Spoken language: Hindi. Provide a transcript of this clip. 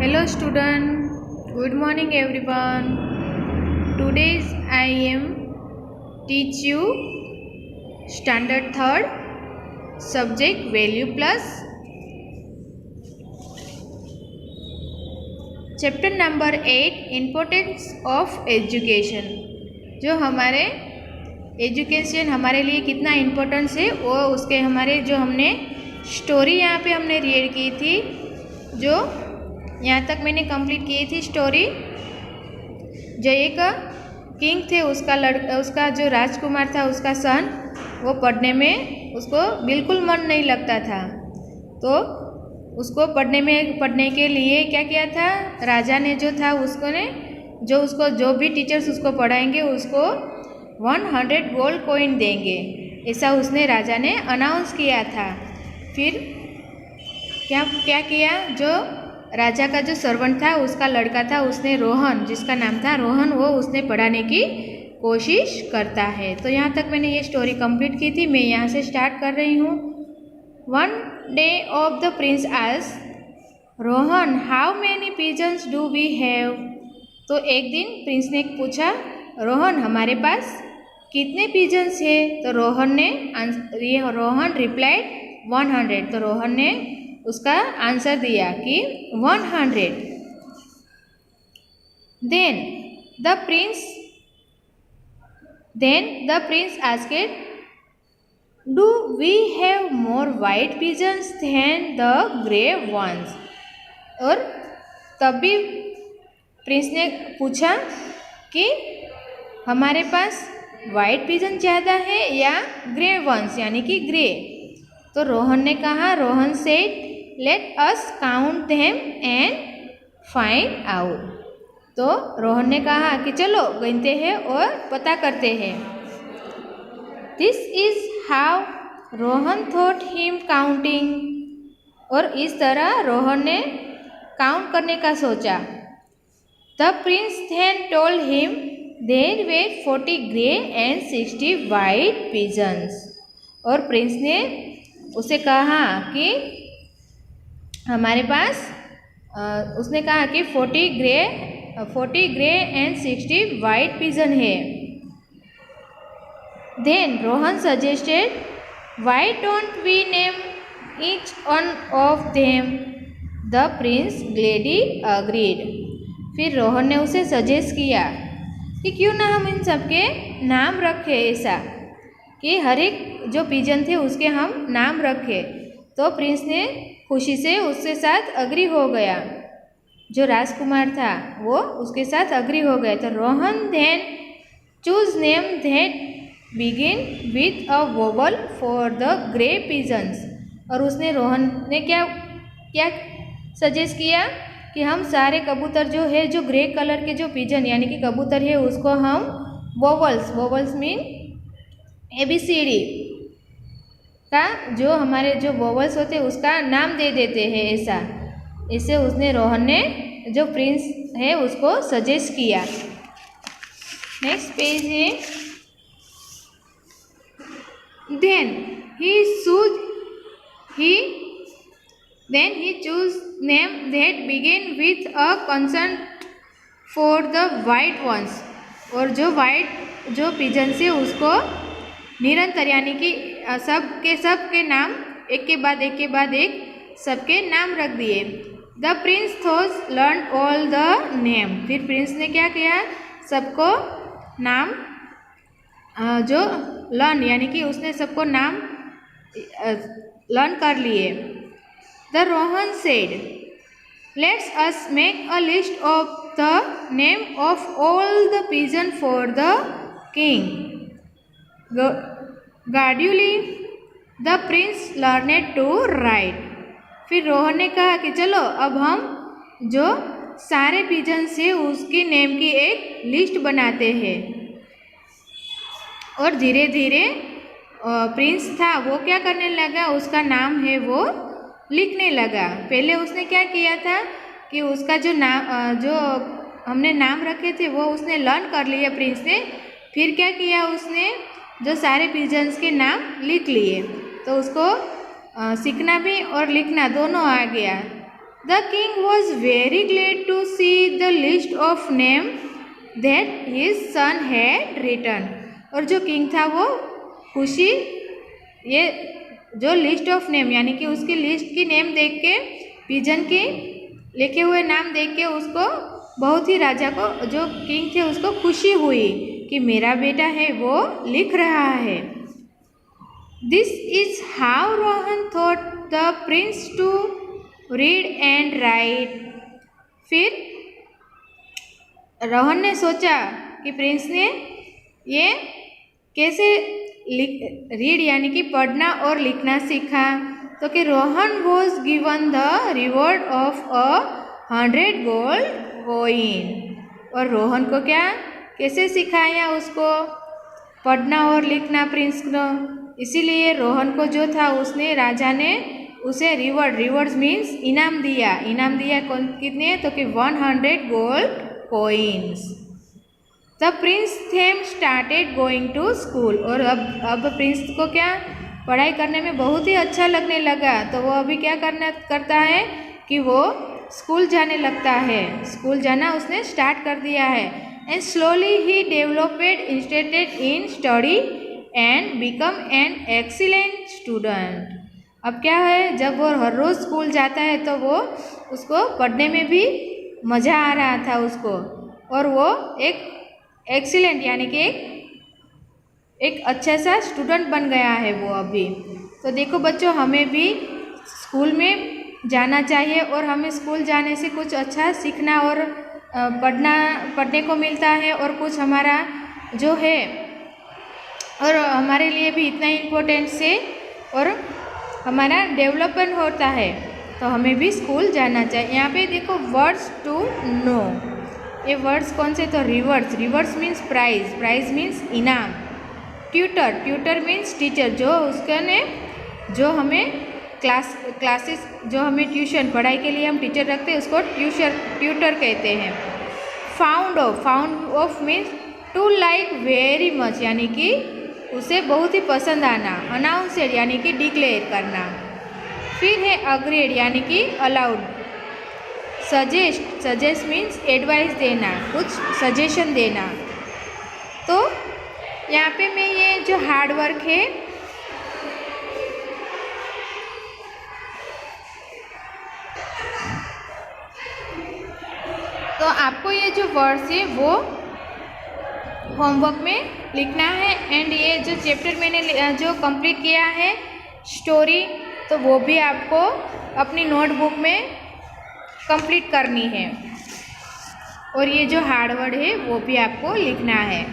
Hello student, good morning everyone. Today I am teach you standard 3rd subject value plus chapter number 8 importance of education। जो हमारे एजुकेशन हमारे लिए कितना इम्पोर्टेंस है वो उसके हमारे जो हमने स्टोरी यहाँ पे हमने रीड की थी, जो यहाँ तक मैंने कंप्लीट की थी स्टोरी। जो एक किंग थे, उसका जो राजकुमार था, उसका सन, वो पढ़ने में उसको बिल्कुल मन नहीं लगता था। तो उसको पढ़ने के लिए क्या किया था, राजा ने जो था उसको जो भी टीचर्स उसको पढ़ाएंगे उसको 100 गोल्ड कॉइन देंगे, ऐसा उसने राजा ने अनाउंस किया था। फिर क्या किया, जो राजा का जो सर्वेंट था, उसका लड़का था, उसने रोहन, जिसका नाम था रोहन, वो उसने पढ़ाने की कोशिश करता है। तो यहाँ तक मैंने ये स्टोरी कंप्लीट की थी। मैं यहाँ से स्टार्ट कर रही हूँ। One day of the prince asked Rohan how many pigeons do we have. तो एक दिन प्रिंस ने पूछा, रोहन हमारे पास कितने पिजन्स है? तो रोहन रिप्लाइड 100। तो रोहन ने उसका आंसर दिया कि 100। Then the prince asked do we have more white pigeons than the grey ones. और तब भी प्रिंस ने पूछा कि हमारे पास वाइट पिजन ज़्यादा है या ग्रे वंस यानी कि ग्रे। तो रोहन ने कहा, Rohan said let us count them and find out. तो रोहन ने कहा कि चलो गिनते हैं और पता करते हैं। This is how Rohan thought him counting. और इस तरह रोहन ने काउंट करने का सोचा। The prince then told him there were 40 grey and 60 white pigeons. और प्रिंस ने उसे कहा कि हमारे पास उसने कहा कि 40 ग्रे एंड 60 वाइट पिजन है। Then Rohan suggested why don't we name each one of them. The prince gladly agreed. फिर रोहन ने उसे सजेस्ट किया कि क्यों ना हम इन सबके नाम रखें, ऐसा कि हर एक जो पिजन थे उसके हम नाम रखें। तो प्रिंस ने खुशी से उसके साथ अग्री हो गया। जो राजकुमार था वो उसके साथ अग्री हो गया। तो Rohan then choose name that begin with a vowel for the grey pigeons. और रोहन ने क्या सजेस्ट किया कि हम सारे कबूतर जो है, जो ग्रे कलर के जो पिजन यानी कि कबूतर है, उसको हम वोवल्स मीन ABCD का जो हमारे जो वोवल्स होते हैं उसका नाम दे देते हैं, ऐसे रोहन ने जो प्रिंस है उसको सजेस्ट किया। नेक्स्ट पेज है। Then he choose name that begin with a consonant for the white ones। और जो पिजन से उसको निरंतर यानी कि सबके नाम एक के बाद एक सबके नाम रख दिए। The Prince thaws learn all the name. फिर प्रिंस ने क्या किया, सबको नाम जो लर्न यानी कि उसने सबको नाम लर्न कर लिए। The Rohan said let's us make a list of the name of all the pigeon for the king. Gradually the prince learned to write. फिर रोहन ने कहा कि चलो अब हम जो सारे पिजन्स है उसके नेम की एक लिस्ट बनाते हैं। और धीरे धीरे प्रिंस था वो क्या करने लगा, उसका नाम है वो लिखने लगा। पहले उसने क्या किया था कि उसका जो हमने नाम रखे थे वो उसने लर्न कर लिया प्रिंस ने। फिर क्या किया, उसने जो सारे पिजन्स के नाम लिख लिए। तो उसको सीखना भी और लिखना दोनों आ गया। The king was very glad to see the list of name that his son had written. और जो किंग था वो खुशी ये जो लिस्ट ऑफ नेम यानी कि उसकी लिस्ट की नेम देख के, पिजन की लिखे हुए नाम देख के उसको बहुत ही राजा को, जो किंग थे उसको खुशी हुई कि मेरा बेटा है वो लिख रहा है। This is how Rohan thought the prince to read and write. फिर रोहन ने सोचा कि प्रिंस ने ये कैसे रीड यानी कि पढ़ना और लिखना सीखा। तो कि Rohan was given the reward of 100 gold coin. और रोहन को क्या कैसे सिखाया उसको पढ़ना और लिखना प्रिंस को। इसीलिए रोहन को जो था उसने राजा ने उसे रिवॉर्ड्स मीन्स इनाम दिया। कितने तो कि 100 gold coins. The prince them started going to school. और अब प्रिंस को क्या पढ़ाई करने में बहुत ही अच्छा लगने लगा। तो वो अभी क्या करता है कि वो स्कूल जाने लगता है। स्कूल जाना उसने स्टार्ट कर दिया है। एंड स्लोली ही developed interested in study and become an excellent student. अब क्या है, जब वो हर रोज़ स्कूल जाता है तो वो उसको पढ़ने में भी मज़ा आ रहा था उसको, और वो एक एक्सीलेंट यानी कि एक अच्छा सा स्टूडेंट बन गया है वो अभी। तो देखो बच्चों, हमें भी स्कूल में जाना चाहिए और हमें स्कूल जाने से कुछ अच्छा सीखना और पढ़ने को मिलता है, और कुछ हमारा जो है और हमारे लिए भी इतना इम्पोर्टेंट से और हमारा डेवलपमेंट होता है। तो हमें भी स्कूल जाना चाहिए। यहाँ पे देखो वर्ड्स टू नो, ये वर्ड्स कौन से, तो रिवर्स मीन्स प्राइज मीन्स इनाम। ट्यूटर मीन्स टीचर, जो उसके ने जो हमें क्लासेस जो हमें ट्यूशन पढ़ाई के लिए हम टीचर रखते हैं उसको ट्यूटर कहते हैं। Fond of means to like very much यानी कि उसे बहुत ही पसंद आना। अनाउंसेड यानी कि डिक्लेयर करना। फिर है अग्रीड यानी कि अलाउड। सजेस्ट मीन्स एडवाइस देना, कुछ सजेशन देना। तो यहाँ पे मैं ये जो हार्ड वर्क है तो आपको ये जो वर्ड्स है वो होमवर्क में लिखना है। एंड ये जो चैप्टर मैंने जो कंप्लीट किया है स्टोरी, तो वो भी आपको अपनी नोटबुक में कंप्लीट करनी है। और ये जो हार्ड वर्ड है वो भी आपको लिखना है।